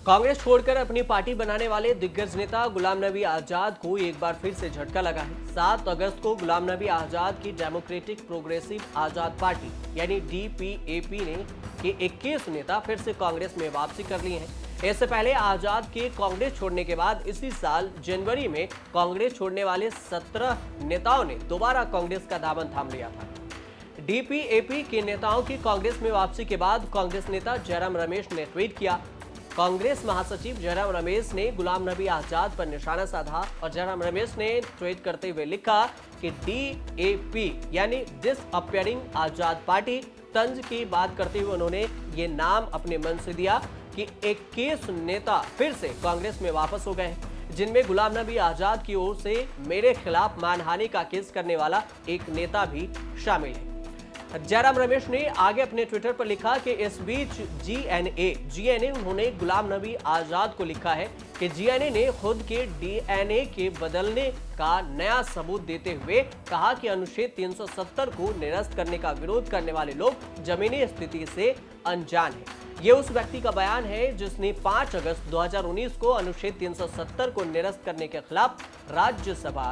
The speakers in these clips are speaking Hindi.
कांग्रेस छोड़कर अपनी पार्टी बनाने वाले दिग्गज नेता गुलाम नबी आजाद को एक बार फिर से झटका लगा है। 7 अगस्त को गुलाम नबी आजाद की डेमोक्रेटिक प्रोग्रेसिव आजाद पार्टी यानी डीपीएपी ने के 21 नेता फिर से कांग्रेस में वापसी कर ली है। इससे पहले आजाद के कांग्रेस छोड़ने के बाद इसी साल जनवरी में कांग्रेस छोड़ने वाले 17 नेताओं ने दोबारा कांग्रेस का दामन थाम लिया था। डीपीएपी के नेताओं की कांग्रेस में वापसी के बाद कांग्रेस नेता जयराम रमेश ने ट्वीट किया। कांग्रेस महासचिव जयराम रमेश ने गुलाम नबी आजाद पर निशाना साधा और जयराम रमेश ने ट्वीट करते हुए लिखा कि डीएपी यानी डिसअपियरिंग आजाद पार्टी तंज की बात करते हुए उन्होंने ये नाम अपने मन से दिया कि 21 नेता फिर से कांग्रेस में वापस हो गए हैं, जिनमें गुलाम नबी आजाद की ओर से मेरे खिलाफ मानहानि का केस करने वाला एक नेता भी शामिल है। जयराम रमेश ने आगे अपने ट्विटर पर लिखा कि इस बीच जीएनए उन्होंने गुलाम नबी आजाद को लिखा है कि जीएनए ने खुद के डीएनए के बदलने का नया सबूत देते हुए कहा कि अनुच्छेद 370 को निरस्त करने का विरोध करने वाले लोग जमीनी स्थिति से अनजान हैं। ये उस व्यक्ति का बयान है जिसने 5 अगस्त 2019 को अनुच्छेद 370 को निरस्त करने के खिलाफ राज्यसभा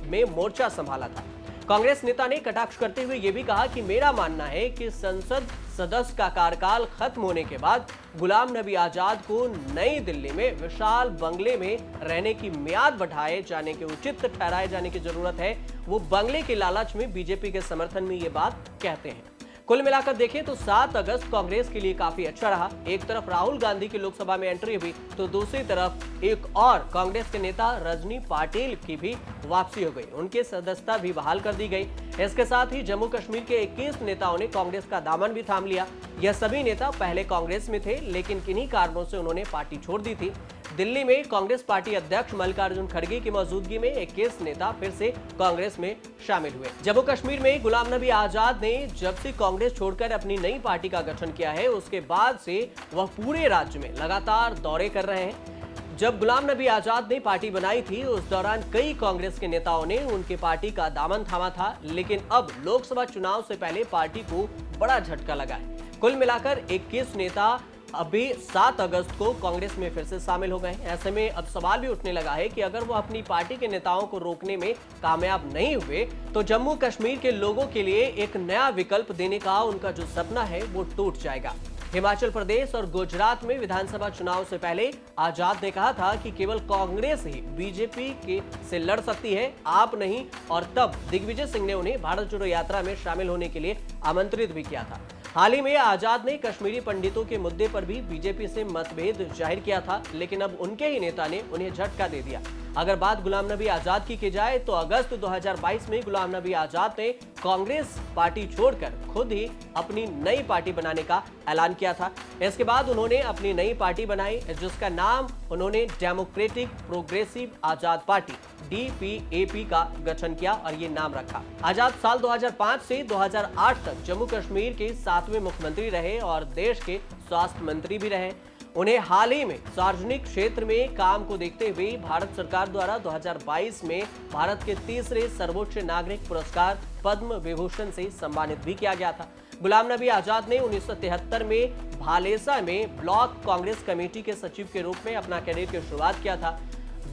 में मोर्चा संभाला था। कांग्रेस नेता ने कटाक्ष करते हुए यह भी कहा कि मेरा मानना है कि संसद सदस्य का कार्यकाल खत्म होने के बाद गुलाम नबी आजाद को नई दिल्ली में विशाल बंगले में रहने की मियाद बढ़ाए जाने के उचित ठहराए जाने की जरूरत है। वो बंगले के लालच में बीजेपी के समर्थन में ये बात कहते हैं। कुल मिलाकर देखें तो 7 अगस्त कांग्रेस के लिए काफी अच्छा रहा। एक तरफ राहुल गांधी की लोकसभा में एंट्री हुई तो दूसरी तरफ एक और कांग्रेस के नेता रजनी पाटिल की भी वापसी हो गई, उनकी सदस्यता भी बहाल कर दी गई। इसके साथ ही जम्मू कश्मीर के 21 नेताओं ने कांग्रेस का दामन भी थाम लिया। यह सभी नेता पहले कांग्रेस में थे, लेकिन किन्हीं कारणों से उन्होंने पार्टी छोड़ दी थी। दिल्ली में कांग्रेस पार्टी अध्यक्ष मल्लिकार्जुन खड़गे की मौजूदगी में 21 नेता फिर से कांग्रेस में शामिल हुए। जम्मू कश्मीर में गुलाम नबी आजाद ने जब से कांग्रेस छोड़कर अपनी नई पार्टी का गठन किया है, उसके बाद से वह पूरे राज्य में लगातार दौरे कर रहे हैं। जब गुलाम नबी आजाद ने पार्टी बनाई थी उस दौरान कई कांग्रेस के नेताओं ने उनके पार्टी का दामन थामा था, लेकिन अब लोकसभा चुनाव से पहले पार्टी को बड़ा झटका लगा है। कुल मिलाकर 21 नेता अभी 7 अगस्त को कांग्रेस में फिर से शामिल हो गए। ऐसे में अब सवाल भी उठने लगा है कि अगर वो अपनी पार्टी के नेताओं को रोकने में कामयाब नहीं हुए तो जम्मू कश्मीर के लोगों के लिए एक नया विकल्प देने का उनका जो सपना है वो टूट जाएगा। हिमाचल प्रदेश और गुजरात में विधानसभा चुनाव से पहले आजाद ने कहा था कि केवल कांग्रेस ही बीजेपी के से लड़ सकती है, आप नहीं, और तब दिग्विजय सिंह ने उन्हें भारत जोड़ो यात्रा में शामिल होने के लिए आमंत्रित भी किया था। हाल ही में आजाद ने कश्मीरी पंडितों के मुद्दे पर भी बीजेपी से मतभेद जाहिर किया था, लेकिन अब उनके ही नेता ने उन्हें झटका दे दिया। अगर बात गुलाम नबी आजाद की जाए तो अगस्त 2022 में गुलाम नबी आजाद ने कांग्रेस पार्टी छोड़कर खुद ही अपनी नई पार्टी बनाने का ऐलान किया था। इसके बाद उन्होंने अपनी नई पार्टी बनाई जिसका नाम उन्होंने डेमोक्रेटिक प्रोग्रेसिव आजाद पार्टी डीपीएपी का गठन किया और ये नाम रखा। आजाद साल 2005 से 2008 तक जम्मू कश्मीर के 7वें मुख्यमंत्री रहे और देश के स्वास्थ्य मंत्री भी रहे। उन्हें हाल ही में सार्वजनिक क्षेत्र में काम को देखते हुए भारत सरकार द्वारा 2022 में भारत के तीसरे सर्वोच्च नागरिक पुरस्कार पद्म विभूषण से सम्मानित भी किया गया था। गुलाम नबी आजाद ने 1973 में भालेसा में ब्लॉक कांग्रेस कमेटी के सचिव के रूप में अपना करियर की शुरुआत किया था।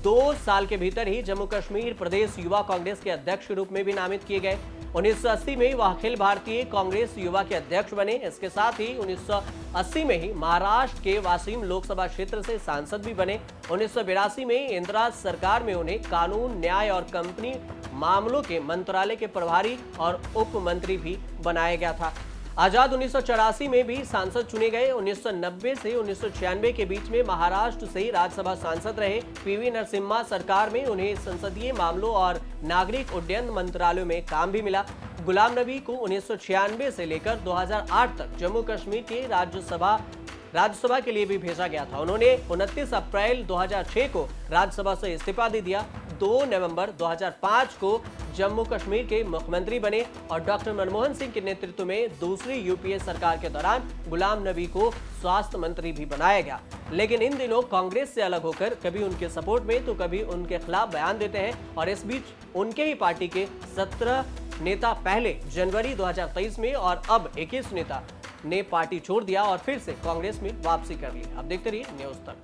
2 साल के भीतर ही जम्मू कश्मीर प्रदेश युवा कांग्रेस के अध्यक्ष के रूप में भी नामित किए गए। 1980 में वह अखिल भारतीय कांग्रेस युवा के अध्यक्ष बने। इसके साथ ही 1980 में ही महाराष्ट्र के वासीम लोकसभा क्षेत्र से सांसद भी बने। 1982 में इंदिरा सरकार में उन्हें कानून, न्याय और कंपनी मामलों के मंत्रालय के प्रभारी और उप मंत्री भी बनाया गया था। आजाद 1984 में भी सांसद चुने गए। 1990 से 1996 के बीच में महाराष्ट्र से राज्यसभा सांसद रहे। पीवी नरसिम्हा सरकार में उन्हें संसदीय मामलों और नागरिक उड्डयन मंत्रालयों में काम भी मिला। गुलाम नबी को 1996 से लेकर 2008 तक जम्मू कश्मीर के राज्यसभा के लिए भी भेजा गया था। उन्होंने 29 अप्रैल 2006 को राज्यसभा से इस्तीफा दे दिया। 2 नवंबर 2005 को जम्मू कश्मीर के मुख्यमंत्री बने और डॉक्टर मनमोहन सिंह के नेतृत्व में दूसरी यूपीए सरकार के दौरान गुलाम नबी को स्वास्थ्य मंत्री भी बनाया गया। लेकिन इन दिनों कांग्रेस से अलग होकर कभी उनके सपोर्ट में तो कभी उनके खिलाफ बयान देते हैं और इस बीच उनके ही पार्टी के 17 नेता पहले जनवरी 2023 में और अब 21 नेता ने पार्टी छोड़ दिया और फिर से कांग्रेस में वापसी कर ली। अब देखते रहिए न्यूज तक।